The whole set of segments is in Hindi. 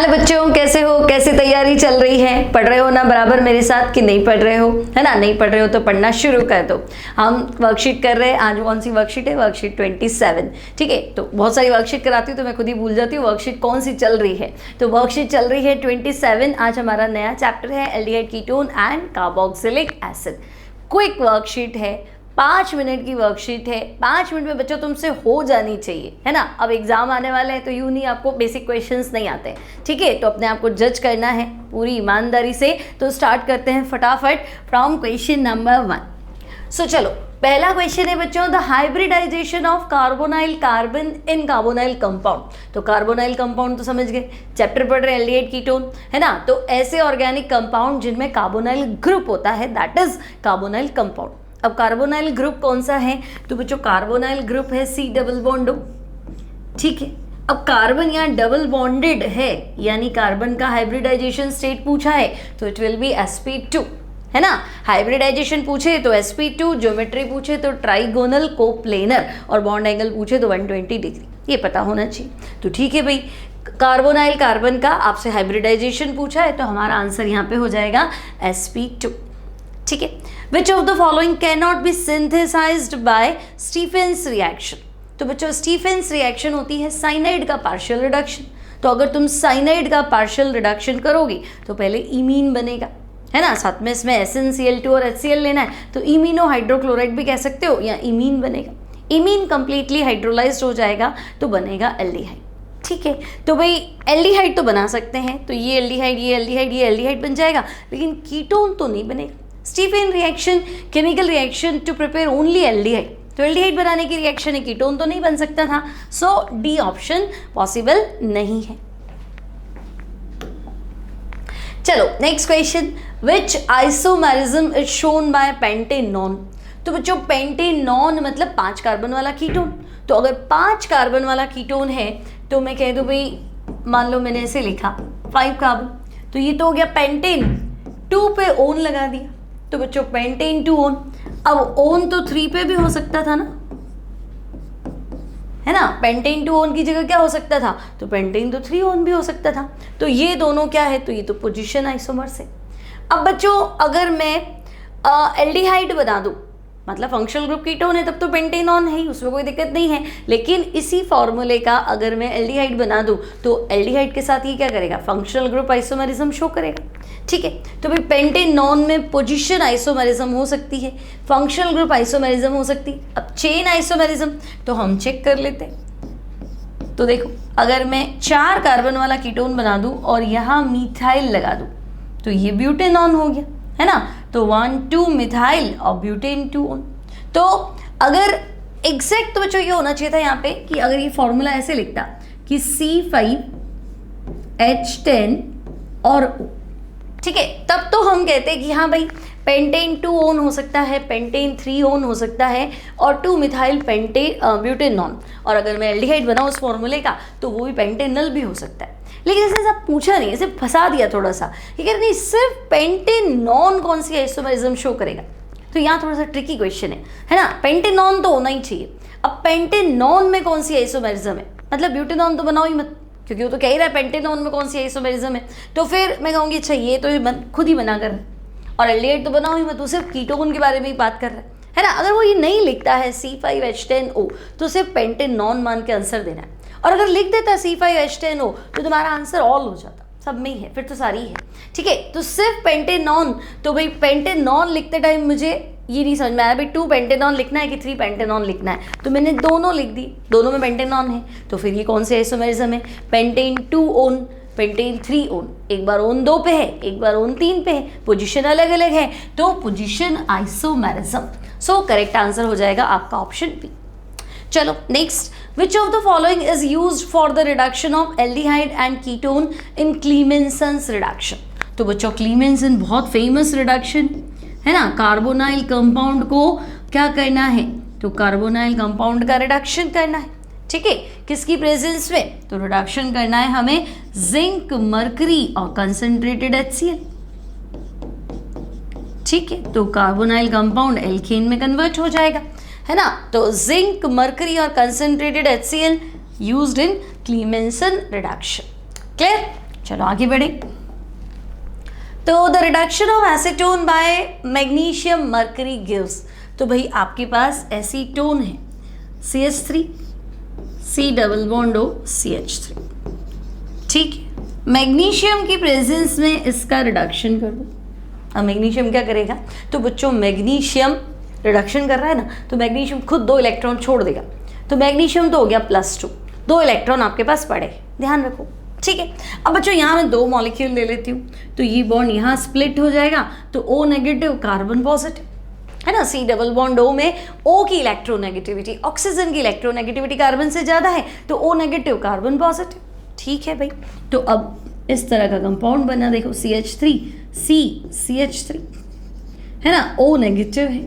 हेलो बच्चों, कैसे हो? कैसी तैयारी चल रही है? पढ़ रहे हो ना बराबर मेरे साथ कि नहीं पढ़ रहे हो? है ना, नहीं पढ़ रहे हो तो पढ़ना शुरू कर दो। हम वर्कशीट कर रहे हैं। आज कौन सी वर्कशीट है? वर्कशीट 27। ठीक है, तो बहुत सारी वर्कशीट कराती हूँ तो मैं खुद ही भूल जाती हूँ वर्कशीट कौन सी चल रही है। तो वर्कशीट चल रही है 27। आज हमारा नया चैप्टर है aldehyde ketone and carboxylic acid. Quick worksheet है, 5 मिनट की वर्कशीट है। 5 मिनट में बच्चों तुमसे हो जानी चाहिए, है ना। अब एग्जाम आने वाले हैं तो यूँ नहीं आपको बेसिक क्वेश्चंस नहीं आते, ठीक है। तो अपने आप को जज करना है पूरी ईमानदारी से। तो स्टार्ट करते हैं फटाफट फ्रॉम क्वेश्चन नंबर 1। सो चलो, पहला क्वेश्चन है बच्चों, the hybridisation of carbonyl carbon in carbonyl compound. तो कार्बोनाइल कंपाउंड तो समझ गए, चैप्टर पढ़ रहे हैं एल्डिहाइड कीटोन, है ना। तो ऐसे ऑर्गेनिक कंपाउंड जिनमें कार्बोनाइल ग्रुप होता है, दैट इज कार्बोनाइल कंपाउंड। अब कार्बोनाइल ग्रुप कौन सा है? तो बच्चों कार्बोनाइल ग्रुप है C डबल बॉन्ड O, ठीक है। अब कार्बन यहाँ डबल बॉन्डेड है, यानी कार्बन का हाइब्रिडाइजेशन स्टेट पूछा है तो इट विल बी sp2, है ना। हाइब्रिडाइजेशन पूछे तो sp2, ज्योमेट्री पूछे तो ट्राइगोनल कोप्लेनर, और बॉन्ड एंगल पूछे तो 120 डिग्री, ये पता होना चाहिए। तो ठीक है भाई, कार्बोनाइल कार्बन का आपसे हाइब्रिडाइजेशन पूछा है तो हमारा आंसर यहाँ पे हो जाएगा sp2, ठीक है। Which of the following can not be synthesised by Stephen's reaction. तो बच्चों स्टीफेंस रिएक्शन होती है साइनाइड का पार्शियल रिडक्शन। तो अगर तुम साइनाइड का पार्शियल रिडक्शन करोगी तो पहले इमीन बनेगा, है ना। साथ में इसमें SnCl2 और HCl लेना है तो इमीनो हाइड्रोक्लोराइड भी कह सकते हो, या इमीन बनेगा। इमीन कंप्लीटली हाइड्रोलाइज्ड हो जाएगा तो बनेगा एल्डिहाइड, ठीक है। तो भाई एल्डिहाइड तो बना सकते हैं, तो ये एल्डिहाइड, ये एल्डिहाइड, ये एल्डिहाइड बन जाएगा, लेकिन कीटोन तो नहीं बनेगा। Stephen reaction chemical reaction to prepare only aldehyde, तो एल्डिहाइड बनाने की रिएक्शन है, कीटोन तो नहीं बन सकता था। सो डी ऑप्शन पॉसिबल नहीं है। चलो next question, which isomerism is shown by pentanone. तो बच्चों पेंटेनॉन मतलब 5 कार्बन वाला कीटोन। तो अगर 5 कार्बन वाला कीटोन है तो मैं कह दूं भाई, मान लो मैंने ऐसे लिखा 5 कार्बन, तो ये तो हो गया पेंटेन, 2 पे ओन लगा दिया तो बच्चों पेंटेन 2 ओन। अब ओन तो 3 पे भी हो सकता था ना, है ना। पेंटेन 2 ओन की जगह क्या हो सकता था? तो पेंटेन तो 3 ओन भी हो सकता था। तो ये दोनों क्या है? तो ये तो पोजीशन आइसोमर्स है। अब बच्चों अगर मैं एल्डिहाइड बना दूं, मतलब फंक्शनल ग्रुप कीटोन है तब तो पेंटेनॉन है ही, उसमें कोई दिक्कत नहीं है। लेकिन इसी फॉर्मूले का अगर मैं एल्डिहाइड बना दूं तो एल्डिहाइड के साथ ये क्या करेगा? फंक्शनल ग्रुप आइसोमेरिज्म शो करेगा, ठीक है। तो भाई पेंटेनॉन में पोजीशन आइसोमेरिज्म हो सकती है, फंक्शनल ग्रुप आइसोमेरिज्म हो सकती है। अब चेन आइसोमेरिज्म तो हम चेक कर लेते हैं। तो देखो, अगर मैं 4 कार्बन वाला कीटोन बना दूं और यहाँ मिथाइल लगा दूं तो ये ब्यूटेनॉन हो गया, है ना। तो 1,2 मिथाइल और ब्यूटेन 2 ओन। तो अगर एग्जैक्ट तो बच्चों ये होना चाहिए था यहाँ पे कि अगर ये फॉर्मूला ऐसे लिखता कि C5H10 और O, ठीक है, तब तो हम कहते हैं कि हाँ भाई पेंटेन 2 ओन हो सकता है, पेंटेन 3 ओन हो सकता है और 2 मिथाइल ब्यूटेनॉन। और अगर मैं एल्डिहाइड बनाऊँ उस फॉर्मूले का तो वो भी पेंटेनल भी हो सकता है। लेकिन ऐसे सब पूछा नहीं, ऐसे फंसा दिया थोड़ा सा कि कह नहीं सिर्फ पेंटेनॉन कौन सी आइसोमेरिज्म शो करेगा। तो यहाँ थोड़ा सा ट्रिकी क्वेश्चन है ना। पेंटेनॉन तो होना ही चाहिए। अब पेंटेनॉन में कौन सी आइसोमेरिज्म है? मतलब ब्यूटेनॉन तो बनाओ ही मत, क्योंकि वो तो कह ही रहा है पेंटेनॉन में कौन सी आइसोमेरिज्म है। तो फिर मैं कहूँगी अच्छा ये तो खुद ही बना कर, और एल्डिहाइड तो बनाओ ही मत, वो सिर्फ कीटोन के बारे में ही बात कर रहा है ना। अगर वो ये नहीं लिखता है C5H10O तो सिर्फ पेंटेनॉन मान के आंसर देना है। और अगर लिख देता C5H10O तो तुम्हारा आंसर ऑल हो जाता, सब में ही है, फिर तो सारी है, ठीक है। तो सिर्फ पेंटेनॉन, तो भाई पेंटेनॉन लिखते टाइम मुझे ये नहीं समझ में आया भाई 2 पेंटेनॉन लिखना है कि 3 पेंटेनॉन लिखना है, तो मैंने दोनों लिख दी, दोनों में पेंटेनॉन है। तो फिर ये कौन से आइसोमेरिज्म है? Pentane 2 own, pentane 3 own. एक बार ओन 2 पे है, एक बार ओन 3 पे है, पोजीशन अलग अलग है, तो position isomerism. So correct answer हो जाएगा आपका ऑप्शन बी। चलो next, which of the following is used for the reduction of aldehyde and ketone in Clemenson's reduction। तो बच्चों क्लीमेंसन बहुत फेमस रिडक्शन है ना। कार्बोनाइल कंपाउंड को क्या करना है? तो कार्बोनाइल कंपाउंड का रिडक्शन करना है, ठीक है। किसकी प्रेजेंस में? तो रिडक्शन करना है हमें जिंक, मरकरी और कंसंट्रेटेड HCl, ठीक है। तो कार्बोनाइल कंपाउंड एल्केन में कन्वर्ट हो जाएगा, है ना। तो जिंक, मरकरी और concentrated HCl used in Clemmensen reduction. Clear? चलो आगे बढ़े। तो the reduction of acetone by magnesium mercury gives, तो भाई आपके पास एसीटोन है CH3 C double bond O CH3, ठीक है। मैग्नीशियम की प्रेजेंस में इसका रिडक्शन कर दो। अब मैग्नीशियम क्या करेगा, तो बच्चों मैग्नीशियम रिडक्शन कर रहा है ना, तो मैग्नीशियम खुद 2 इलेक्ट्रॉन छोड़ देगा, तो मैग्नीशियम तो हो गया +2, 2 इलेक्ट्रॉन आपके पास पड़े, ध्यान रखो, ठीक है। अब बच्चों यहाँ मैं 2 मॉलिक्यूल ले लेती हूँ, तो ये बॉन्ड यहाँ स्प्लिट हो जाएगा, तो O नेगेटिव कार्बन पॉजिटिव, है ना। C डबल बॉन्ड O में O की इलेक्ट्रोनेगेटिविटी, ऑक्सीजन की इलेक्ट्रोनेगेटिविटी कार्बन से ज़्यादा है, तो O नेगेटिव कार्बन पॉजिटिव, ठीक है भाई। तो अब इस तरह का कंपाउंड बना, देखो CH3 C CH3, है ना, O नेगेटिव है,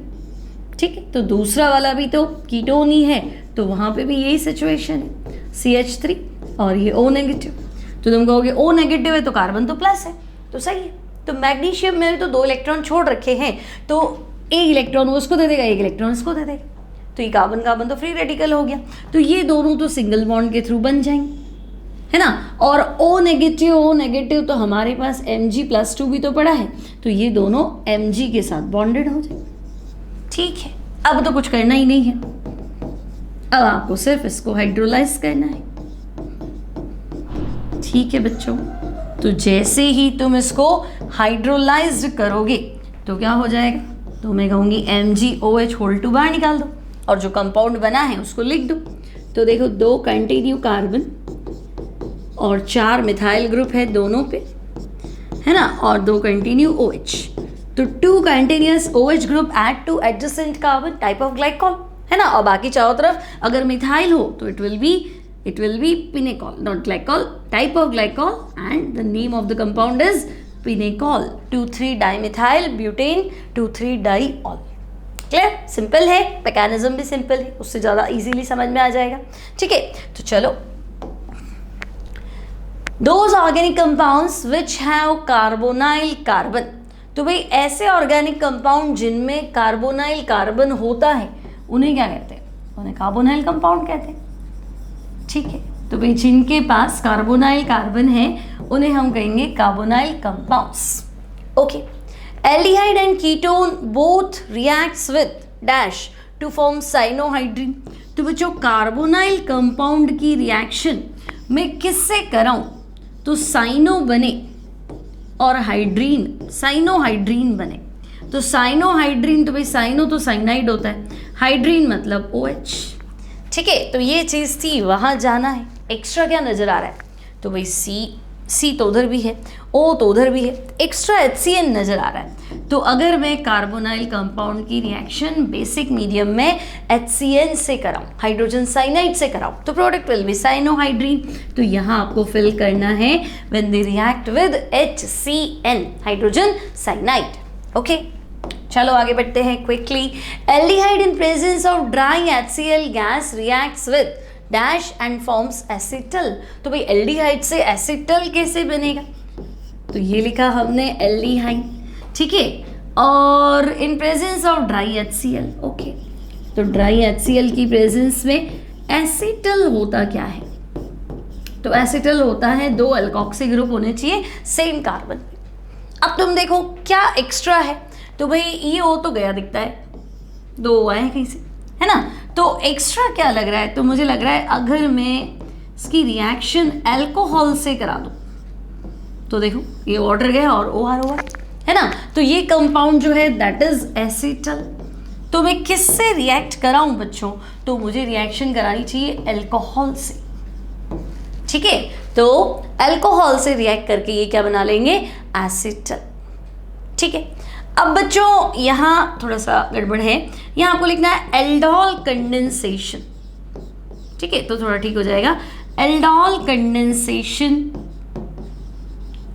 ठीक है। तो दूसरा वाला भी तो कीटोन ही है, तो वहाँ पे भी यही सिचुएशन है, CH3 और ये O नेगेटिव। तो तुम कहोगे O नेगेटिव है तो कार्बन तो प्लस है, तो सही है। तो मैग्नीशियम में तो 2 इलेक्ट्रॉन छोड़ रखे हैं, तो एक इलेक्ट्रॉन वो उसको दे देगा, एक इलेक्ट्रॉन इसको दे देगा, तो ये कार्बन कार्बन तो फ्री रेडिकल हो गया, तो ये दोनों तो सिंगल बॉन्ड के थ्रू बन जाएंगे, है ना। और O नेगेटिव तो हमारे पास Mg+2 भी तो पड़ा है, तो ये दोनों Mg के साथ बॉन्डेड हो जाए, ठीक है। अब तो कुछ करना ही नहीं है, अब आपको सिर्फ इसको हाइड्रोलाइज करना है, ठीक है बच्चों। तो जैसे ही तुम इसको हाइड्रोलाइज करोगे तो क्या हो जाएगा, तो मैं कहूँगी MgOH होल टू बाहर निकाल दो, और जो कंपाउंड बना है उसको लिख दो। तो देखो 2 कंटिन्यू कार्बन और 4 मिथाइल ग्रुप है दोनों पे, है ना, और 2 कंटिन्यू OH, तो 2 continuous OH group add to adjacent carbon, type of glycol, है ना। और बाकी चारों तरफ अगर मिथाइल हो तो it will be pinacol, not glycol, type of glycol, and the name of the compound is pinacol 2,3 dimethyl butane 2,3 diol. Clear, simple है, मैकेनिज्म भी सिंपल है, उससे ज़्यादा इजीली समझ में आ जाएगा, ठीक है। तो चलो, those organic compounds which have carbonyl carbon, तो भाई ऐसे ऑर्गेनिक कंपाउंड जिनमें कार्बोनाइल कार्बन होता है उन्हें क्या कहते हैं, उन्हें कार्बोनाइल कंपाउंड कहते हैं, ठीक है। तो भाई जिनके पास कार्बोनाइल कार्बन है उन्हें हम कहेंगे carbonyl compounds, okay. Aldehyde and ketone both reacts with dash to form cyanohydrin, तो बच्चों कार्बोनाइल कंपाउंड की रिएक्शन मैं किससे कराऊं, तो साइनो बने और हाइड्रीन, साइनोहाइड्रीन बने। तो साइनोहाइड्रीन, तो भाई साइनो तो साइनाइड होता है, हाइड्रीन मतलब OH, ठीक है। तो ये चीज़ थी, वहाँ जाना है, एक्स्ट्रा क्या नज़र आ रहा है, तो भाई C तो उधर भी है, O तो उधर भी है, एक्स्ट्रा HCN नज़र आ रहा है। तो अगर मैं कार्बोनाइल कंपाउंड की रिएक्शन बेसिक मीडियम में HCN से कराऊँ, हाइड्रोजन साइनाइड से कराऊँ, तो प्रोडक्ट विल बी साइनोहाइड्रीन। तो यहाँ आपको फिल करना है when they react with HCN, hydrogen cyanide, okay. चलो आगे बढ़ते हैं quickly. Aldehyde in presence of dry HCl gas reacts with dash and forms acetal, तो भाई एल्डिहाइड से एसिटल कैसे बनेगा, तो ये लिखा हमने एल्डिहाइड, ठीक है। और इन presence of dry HCl, okay. तो ड्राई HCl की प्रेजेंस में एसिटल होता क्या है, तो एसिटल होता है 2 अल्कोक्सी ग्रुप होने चाहिए सेम कार्बन। अब तुम देखो क्या एक्स्ट्रा है, तो भाई ये O तो गया दिखता है, 2 O आए कहीं से, है ना। तो एक्स्ट्रा क्या लग रहा है, तो मुझे लग रहा है अगर मैं इसकी रिएक्शन अल्कोहल से करा दूं, तो देखो ये वाटर गया और OR हुआ, है ना। तो ये कंपाउंड जो है दैट इज एसिटल। तो मैं किससे रिएक्ट कराऊं बच्चों, तो मुझे रिएक्शन करानी चाहिए अल्कोहल से, ठीक है। तो अल्कोहल से रिएक्ट करके ये क्या बना लेंगे, एसिटल, ठीक है। अब बच्चों यहाँ थोड़ा सा गड़बड़ है, यहाँ आपको लिखना है एल्डोल कंडेंसेशन, ठीक है, तो थोड़ा ठीक हो जाएगा। Aldol condensation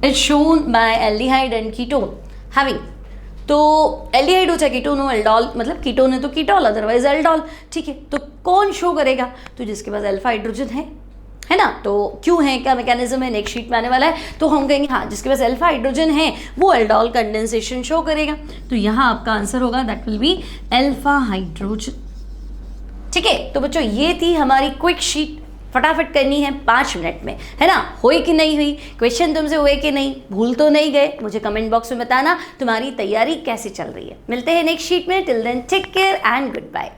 is shown by aldehyde and ketone having, तो एल्डिहाइड हो चाहे कीटोन हो, एल्डोल मतलब कीटोन है तो कीटोल, अदरवाइज एल्डोल, ठीक है। तो कौन शो करेगा, तो जिसके पास अल्फा हाइड्रोजन है ना। तो क्यों है, क्या मैकेनिज्म है, नेक्स्ट शीट में आने वाला है, तो हम कहेंगे हाँ जिसके पास अल्फा हाइड्रोजन है वो एल्डोल कंडेंसेशन शो करेगा। तो यहाँ आपका आंसर होगा that will be alpha hydrogen, ठीक है। तो बच्चों ये थी हमारी क्विक शीट, फटाफट करनी है 5 मिनट में, है ना। हुई कि नहीं हुई, क्वेश्चन तुमसे हुए कि नहीं, भूल तो नहीं गए, मुझे कमेंट बॉक्स में बताना तुम्हारी तैयारी कैसे चल रही है। मिलते हैं नेक्स्ट शीट में, till then take care and good bye.